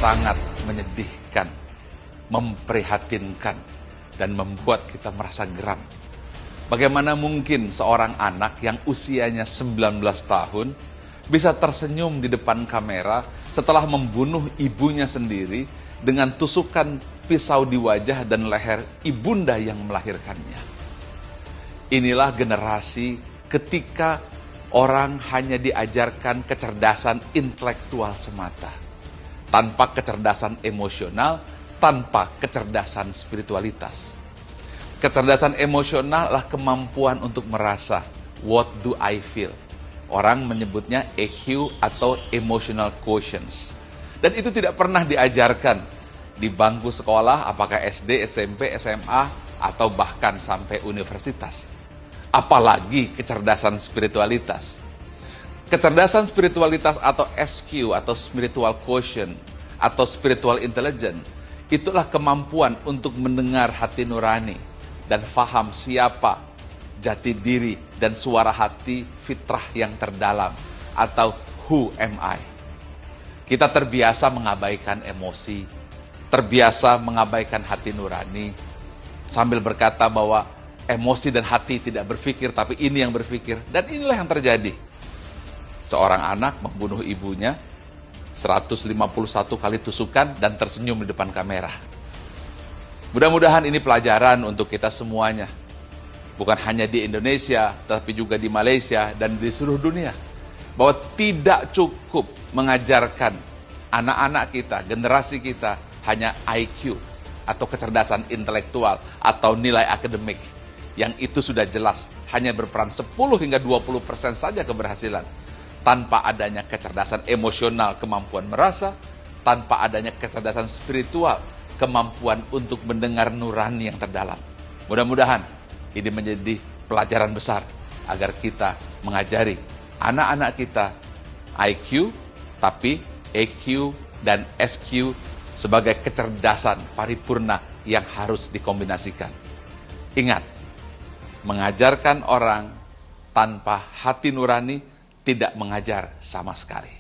sangat menyedihkan, memprihatinkan, dan membuat kita merasa geram. Bagaimana mungkin seorang anak yang usianya 19 tahun bisa tersenyum di depan kamera setelah membunuh ibunya sendiri dengan tusukan pisau di wajah dan leher ibunda yang melahirkannya. Inilah generasi ketika orang hanya diajarkan kecerdasan intelektual semata, tanpa kecerdasan emosional, tanpa kecerdasan spiritualitas. Kecerdasan emosional adalah kemampuan untuk merasa, what do I feel? Orang menyebutnya EQ atau emotional quotient. Dan itu tidak pernah diajarkan di bangku sekolah, apakah SD, SMP, SMA, atau bahkan sampai universitas. Apalagi kecerdasan spiritualitas. Kecerdasan spiritualitas atau SQ atau spiritual quotient atau spiritual intelligence, itulah kemampuan untuk mendengar hati nurani dan faham siapa jati diri dan suara hati fitrah yang terdalam atau who am I. Kita terbiasa mengabaikan emosi, terbiasa mengabaikan hati nurani, sambil berkata bahwa emosi dan hati tidak berpikir, tapi ini yang berpikir. Dan inilah yang terjadi. Seorang anak membunuh ibunya, 151 kali tusukan dan tersenyum di depan kamera. Mudah-mudahan ini pelajaran untuk kita semuanya. Bukan hanya di Indonesia, tapi juga di Malaysia dan di seluruh dunia. Bahwa tidak cukup mengajarkan anak-anak kita, generasi kita, hanya IQ atau kecerdasan intelektual atau nilai akademik. Yang itu sudah jelas hanya berperan 10 hingga 20% saja keberhasilan. Tanpa adanya kecerdasan emosional, kemampuan merasa, tanpa adanya kecerdasan spiritual, kemampuan untuk mendengar nurani yang terdalam. Mudah-mudahan ini menjadi pelajaran besar agar kita mengajari anak-anak kita IQ, tapi EQ dan SQ sebagai kecerdasan paripurna yang harus dikombinasikan. Ingat, mengajarkan orang tanpa hati nurani tidak mengajar sama sekali.